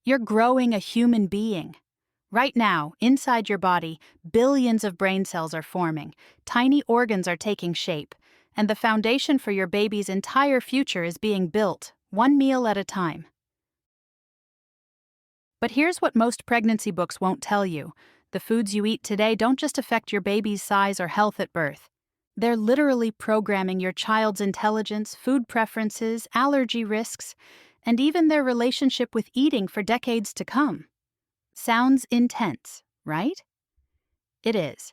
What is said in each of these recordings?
You're growing a human being. Right now, inside your body, billions of brain cells are forming, tiny organs are taking shape, and the foundation for your baby's entire future is being built, one meal at a time. But here's what most pregnancy books won't tell you. The foods you eat today don't just affect your baby's size or health at birth. They're literally programming your child's intelligence, food preferences, allergy risks, and even their relationship with eating for decades to come. Sounds intense, right? It is.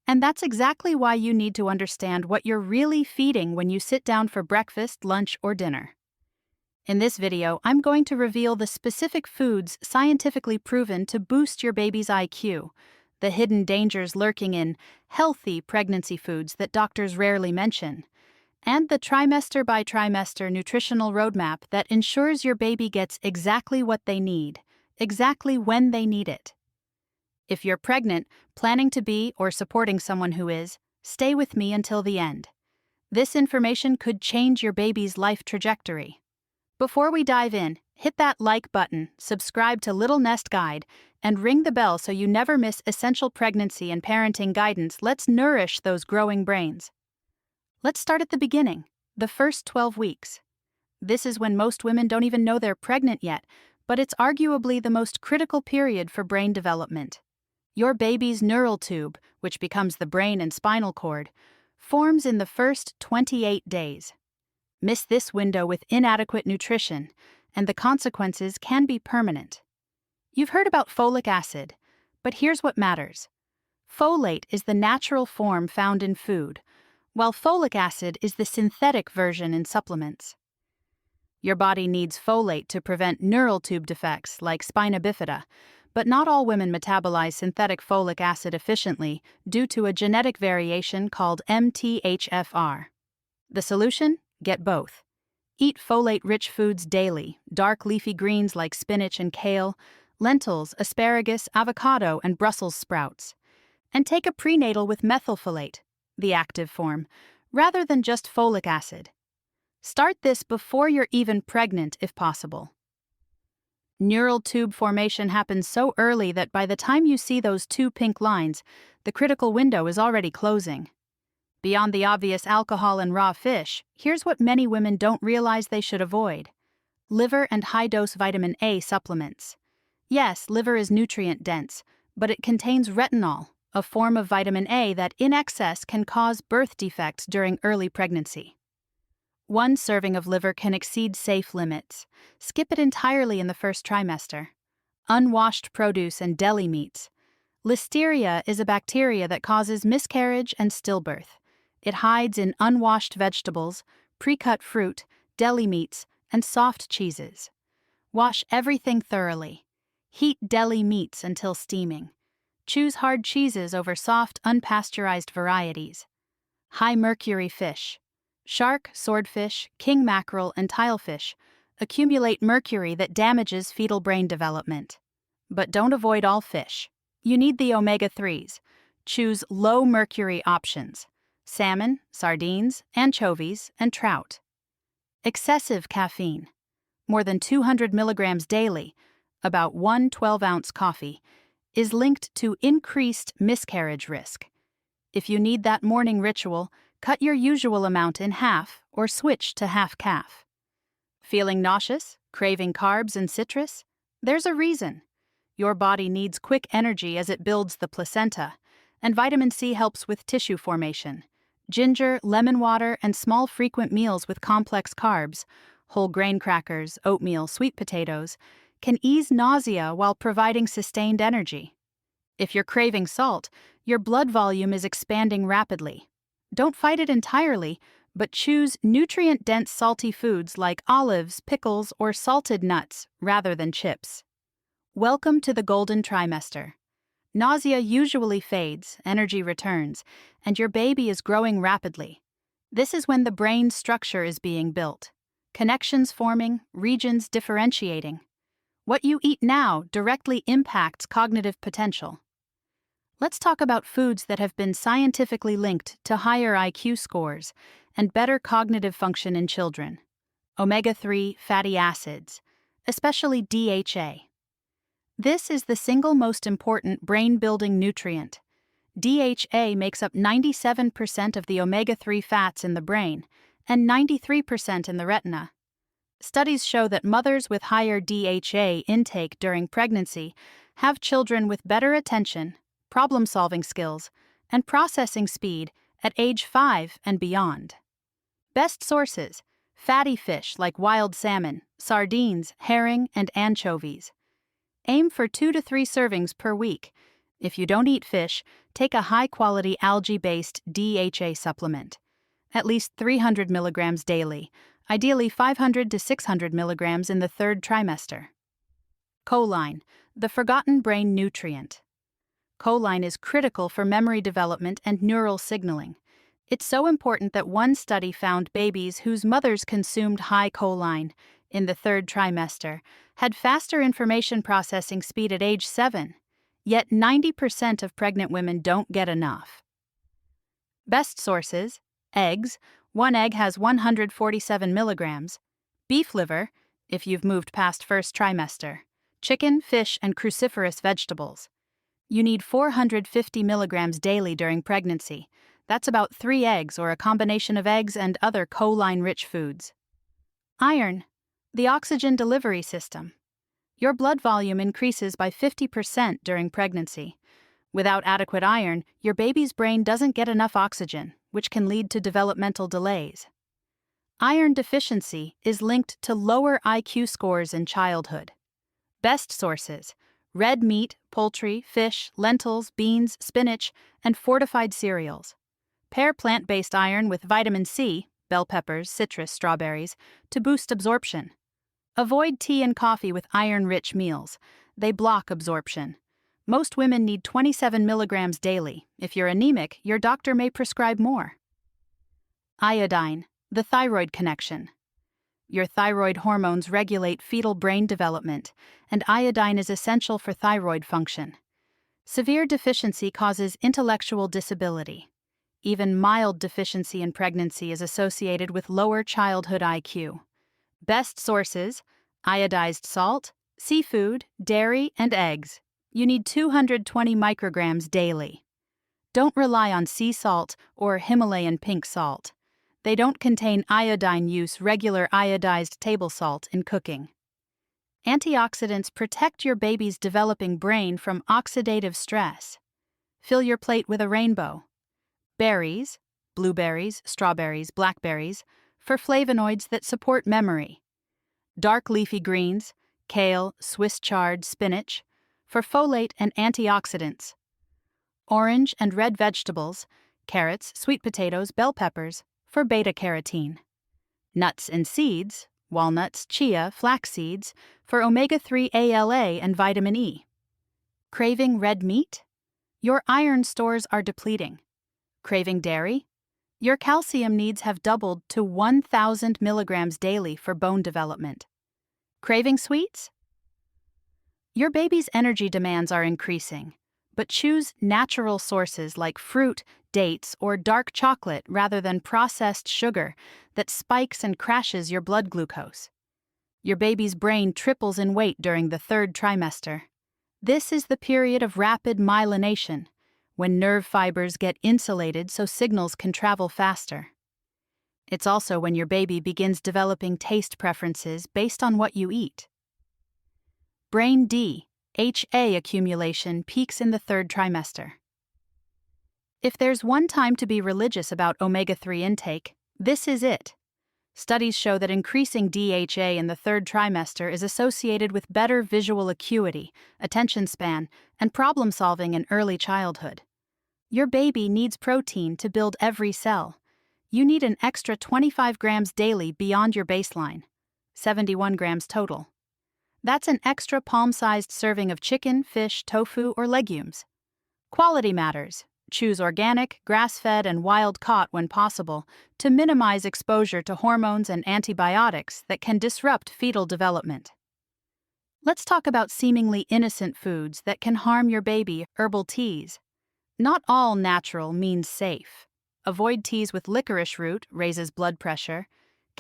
And that's exactly why you need to understand what you're really feeding when you sit down for breakfast, lunch, or dinner. In this video, I'm going to reveal the specific foods scientifically proven to boost your baby's IQ, the hidden dangers lurking in healthy pregnancy foods that doctors rarely mention, and the trimester-by-trimester nutritional roadmap that ensures your baby gets exactly what they need, exactly when they need it. If you're pregnant, planning to be, or supporting someone who is, stay with me until the end. This information could change your baby's life trajectory. Before we dive in, hit that like button, subscribe to Little Nest Guide, and ring the bell so you never miss essential pregnancy and parenting guidance. Let's nourish those growing brains. Let's start at the beginning, the first 12 weeks. This is when most women don't even know they're pregnant yet, but it's arguably the most critical period for brain development. Your baby's neural tube, which becomes the brain and spinal cord, forms in the first 28 days. Miss this window with inadequate nutrition, and the consequences can be permanent. You've heard about folic acid, but here's what matters. Folate is the natural form found in food, while folic acid is the synthetic version in supplements. Your body needs folate to prevent neural tube defects like spina bifida, but not all women metabolize synthetic folic acid efficiently due to a genetic variation called MTHFR. The solution? Get both. Eat folate-rich foods daily, dark leafy greens like spinach and kale, lentils, asparagus, avocado, and Brussels sprouts. And take a prenatal with methylfolate, the active form, rather than just folic acid. Start this before you're even pregnant if possible. Neural tube formation happens so early that by the time you see those two pink lines, the critical window is already closing. Beyond the obvious alcohol and raw fish, here's what many women don't realize they should avoid. Liver and high-dose vitamin A supplements. Yes, liver is nutrient-dense, but it contains retinol, a form of vitamin A that in excess can cause birth defects during early pregnancy. One serving of liver can exceed safe limits. Skip it entirely in the first trimester. Unwashed produce and deli meats. Listeria is a bacteria that causes miscarriage and stillbirth. It hides in unwashed vegetables, pre-cut fruit, deli meats, and soft cheeses. Wash everything thoroughly. Heat deli meats until steaming. Choose hard cheeses over soft, unpasteurized varieties. High mercury fish. Shark, swordfish, king mackerel, and tilefish accumulate mercury that damages fetal brain development. But don't avoid all fish. You need the omega-3s. Choose low mercury options. Salmon, sardines, anchovies, and trout. Excessive caffeine. More than 200 milligrams daily, about 1 12-ounce coffee, is linked to increased miscarriage risk. If you need that morning ritual, cut your usual amount in half or switch to half-calf. Feeling nauseous, craving carbs and citrus? There's a reason. Your body needs quick energy as it builds the placenta, and vitamin C helps with tissue formation. Ginger, lemon water, and small frequent meals with complex carbs, whole grain crackers, oatmeal, sweet potatoes, can ease nausea while providing sustained energy. If you're craving salt, your blood volume is expanding rapidly. Don't fight it entirely, but choose nutrient-dense salty foods like olives, pickles, or salted nuts rather than chips. Welcome to the golden trimester. Nausea usually fades, energy returns, and your baby is growing rapidly. This is when the brain structure is being built, connections forming, regions differentiating. What you eat now directly impacts cognitive potential. Let's talk about foods that have been scientifically linked to higher IQ scores and better cognitive function in children. Omega-3 fatty acids, especially DHA. This is the single most important brain-building nutrient. DHA makes up 97% of the omega-3 fats in the brain and 93% in the retina. Studies show that mothers with higher DHA intake during pregnancy have children with better attention, problem-solving skills, and processing speed at age 5 and beyond. Best sources: fatty fish like wild salmon, sardines, herring, and anchovies. Aim for 2 to 3 servings per week. If you don't eat fish, take a high-quality algae-based DHA supplement. At least 300 milligrams daily, ideally 500 to 600 milligrams in the third trimester. Choline, the forgotten brain nutrient. Choline is critical for memory development and neural signaling. It's so important that one study found babies whose mothers consumed high choline in the third trimester had faster information processing speed at age 7, yet 90% of pregnant women don't get enough. Best sources: eggs, one egg has 147 milligrams, beef liver, if you've moved past first trimester, chicken, fish, and cruciferous vegetables. You need 450 milligrams daily during pregnancy. That's about 3 eggs or a combination of eggs and other choline-rich foods. Iron, the oxygen delivery system. Your blood volume increases by 50% during pregnancy. Without adequate iron, your baby's brain doesn't get enough oxygen, which can lead to developmental delays. Iron deficiency is linked to lower IQ scores in childhood. Best sources: red meat, poultry, fish, lentils, beans, spinach, and fortified cereals. Pair plant-based iron with vitamin C, bell peppers, citrus, strawberries, to boost absorption. Avoid tea and coffee with iron-rich meals. They block absorption. Most women need 27 milligrams daily. If you're anemic, your doctor may prescribe more. Iodine, the thyroid connection. Your thyroid hormones regulate fetal brain development, and iodine is essential for thyroid function. Severe deficiency causes intellectual disability. Even mild deficiency in pregnancy is associated with lower childhood IQ. Best sources: iodized salt, seafood, dairy, and eggs. You need 220 micrograms daily. Don't rely on sea salt or Himalayan pink salt. They don't contain iodine. Use regular iodized table salt in cooking. Antioxidants protect your baby's developing brain from oxidative stress. Fill your plate with a rainbow. Berries, blueberries, strawberries, blackberries, for flavonoids that support memory. Dark leafy greens, kale, Swiss chard, spinach, for folate and antioxidants. Orange and red vegetables, carrots, sweet potatoes, bell peppers, for beta-carotene. Nuts and seeds, walnuts, chia, flax seeds, for omega-3 ALA and vitamin E. Craving red meat? Your iron stores are depleting. Craving dairy? Your calcium needs have doubled to 1,000 milligrams daily for bone development. Craving sweets? Your baby's energy demands are increasing, but choose natural sources like fruit, dates, or dark chocolate rather than processed sugar that spikes and crashes your blood glucose. Your baby's brain triples in weight during the third trimester. This is the period of rapid myelination, when nerve fibers get insulated so signals can travel faster. It's also when your baby begins developing taste preferences based on what you eat. Brain DHA accumulation peaks in the third trimester. If there's one time to be religious about omega-3 intake, this is it. Studies show that increasing DHA in the third trimester is associated with better visual acuity, attention span, and problem solving in early childhood. Your baby needs protein to build every cell. You need an extra 25 grams daily beyond your baseline, 71 grams total. That's an extra palm-sized serving of chicken, fish, tofu, or legumes. Quality matters. Choose organic, grass-fed, and wild-caught when possible to minimize exposure to hormones and antibiotics that can disrupt fetal development. Let's talk about seemingly innocent foods that can harm your baby: herbal teas. Not all natural means safe. Avoid teas with licorice root, raises blood pressure,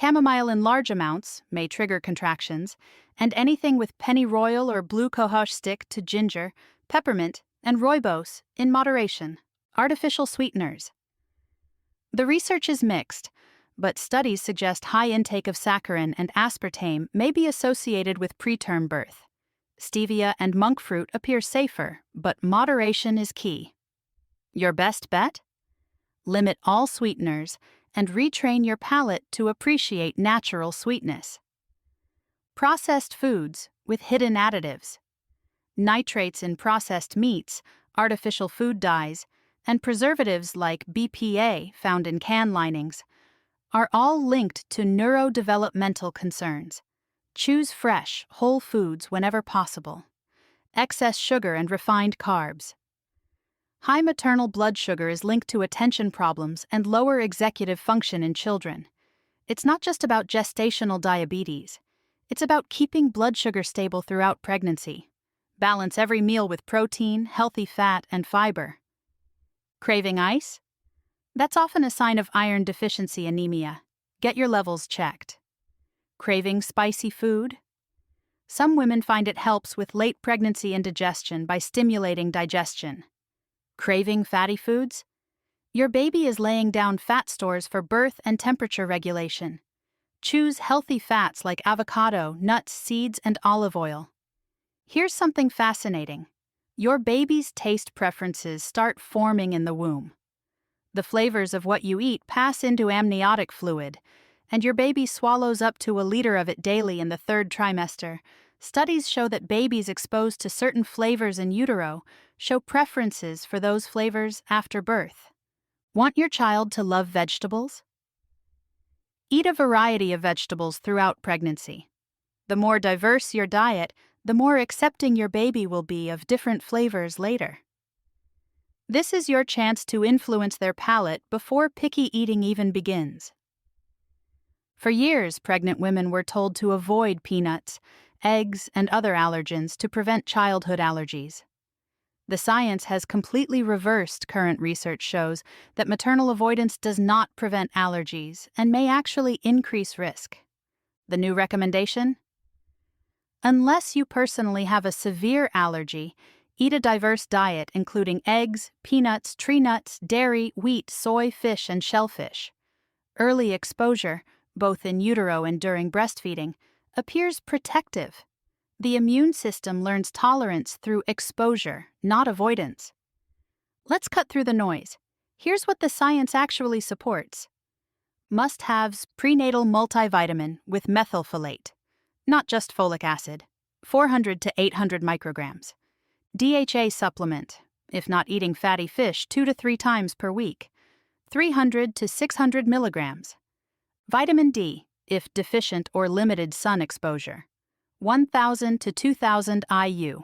Chamomile in large amounts may trigger contractions, and anything with pennyroyal or blue cohosh stick to ginger, peppermint, and rooibos in moderation. Artificial sweeteners. The research is mixed, but studies suggest high intake of saccharin and aspartame may be associated with preterm birth. Stevia and monk fruit appear safer, but moderation is key. Your best bet? Limit all sweeteners and retrain your palate to appreciate natural sweetness. Processed foods with hidden additives. Nitrates in processed meats, artificial food dyes, and preservatives like BPA found in can linings are all linked to neurodevelopmental concerns. Choose fresh, whole foods whenever possible. Excess sugar and refined carbs. High maternal blood sugar is linked to attention problems and lower executive function in children. It's not just about gestational diabetes. It's about keeping blood sugar stable throughout pregnancy. Balance every meal with protein, healthy fat, and fiber. Craving ice? That's often a sign of iron deficiency anemia. Get your levels checked. Craving spicy food? Some women find it helps with late pregnancy indigestion by stimulating digestion. Craving fatty foods? Your baby is laying down fat stores for birth and temperature regulation. Choose healthy fats like avocado, nuts, seeds, and olive oil. Here's something fascinating. Your baby's taste preferences start forming in the womb. The flavors of what you eat pass into amniotic fluid, and your baby swallows up to 1 liter of it daily in the 3rd trimester. Studies show that babies exposed to certain flavors in utero show preferences for those flavors after birth. Want your child to love vegetables? Eat a variety of vegetables throughout pregnancy. The more diverse your diet, the more accepting your baby will be of different flavors later. This is your chance to influence their palate before picky eating even begins. For years, pregnant women were told to avoid peanuts, eggs, and other allergens to prevent childhood allergies. The science has completely reversed. Current research shows that maternal avoidance does not prevent allergies and may actually increase risk. The new recommendation? Unless you personally have a severe allergy, eat a diverse diet including eggs, peanuts, tree nuts, dairy, wheat, soy, fish, and shellfish. Early exposure, both in utero and during breastfeeding, appears protective. The immune system learns tolerance through exposure, not avoidance. Let's cut through the noise. Here's what the science actually supports. Must-haves: prenatal multivitamin with methylfolate, not just folic acid, 400 to 800 micrograms. DHA supplement, if not eating fatty fish 2 to 3 times per week, 300 to 600 milligrams. Vitamin D, if deficient or limited sun exposure, 1,000 to 2,000 IU.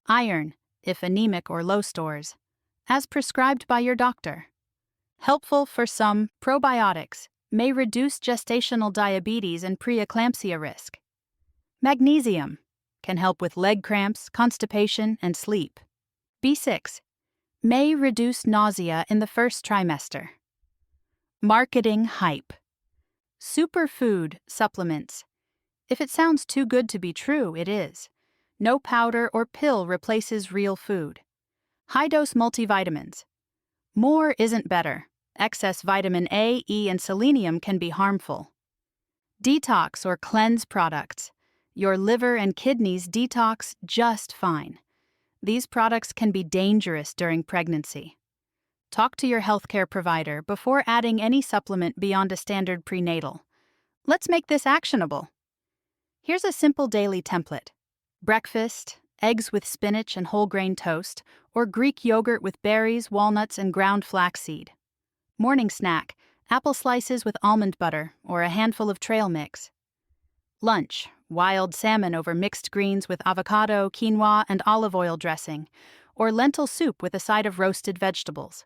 Iron, if anemic or low stores, as prescribed by your doctor. Helpful for some, probiotics may reduce gestational diabetes and preeclampsia risk. Magnesium can help with leg cramps, constipation, and sleep. B6 may reduce nausea in the 1st trimester. Marketing hype. Superfood supplements. If it sounds too good to be true, it is. No powder or pill replaces real food. High-dose multivitamins. More isn't better. Excess vitamin A, E, and selenium can be harmful. Detox or cleanse products. Your liver and kidneys detox just fine. These products can be dangerous during pregnancy. Talk to your healthcare provider before adding any supplement beyond a standard prenatal. Let's make this actionable. Here's a simple daily template. Breakfast: eggs with spinach and whole grain toast, or Greek yogurt with berries, walnuts, and ground flaxseed. Morning snack: apple slices with almond butter or a handful of trail mix. Lunch: wild salmon over mixed greens with avocado, quinoa, and olive oil dressing, or lentil soup with a side of roasted vegetables.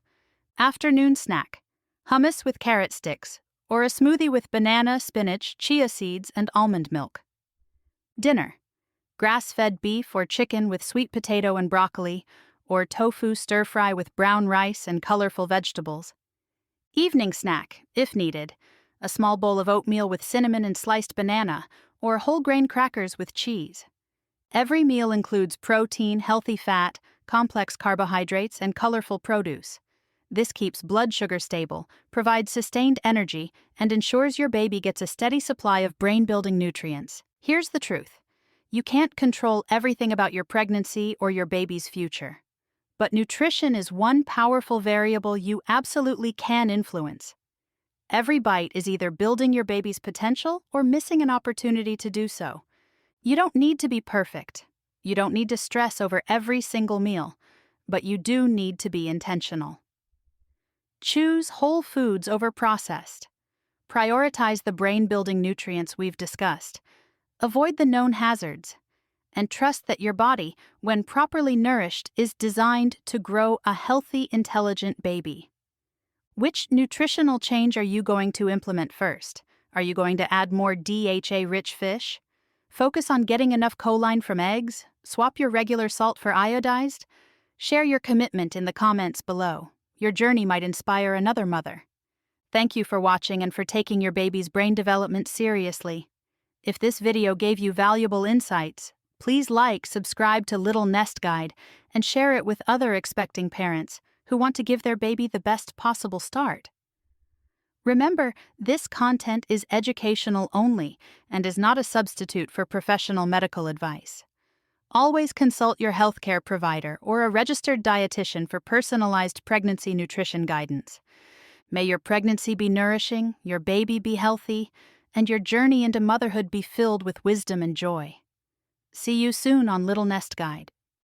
Afternoon snack: hummus with carrot sticks, or a smoothie with banana, spinach, chia seeds, and almond milk. Dinner: grass-fed beef or chicken with sweet potato and broccoli, or tofu stir-fry with brown rice and colorful vegetables. Evening snack, if needed: a small bowl of oatmeal with cinnamon and sliced banana, or whole grain crackers with cheese. Every meal includes protein, healthy fat, complex carbohydrates, and colorful produce. This keeps blood sugar stable, provides sustained energy, and ensures your baby gets a steady supply of brain-building nutrients. Here's the truth. You can't control everything about your pregnancy or your baby's future. But nutrition is one powerful variable you absolutely can influence. Every bite is either building your baby's potential or missing an opportunity to do so. You don't need to be perfect. You don't need to stress over every single meal, but you do need to be intentional. Choose whole foods over processed. Prioritize the brain-building nutrients we've discussed. Avoid the known hazards. And trust that your body, when properly nourished, is designed to grow a healthy, intelligent baby. Which nutritional change are you going to implement first? Are you going to add more DHA-rich fish? Focus on getting enough choline from eggs? Swap your regular salt for iodized? Share your commitment in the comments below. Your journey might inspire another mother. Thank you for watching and for taking your baby's brain development seriously. If this video gave you valuable insights, please like, subscribe to Little Nest Guide, and share it with other expecting parents who want to give their baby the best possible start. Remember, this content is educational only and is not a substitute for professional medical advice. Always consult your healthcare provider or a registered dietitian for personalized pregnancy nutrition guidance. May your pregnancy be nourishing, your baby be healthy, and your journey into motherhood be filled with wisdom and joy. See you soon on Little Nest Guide.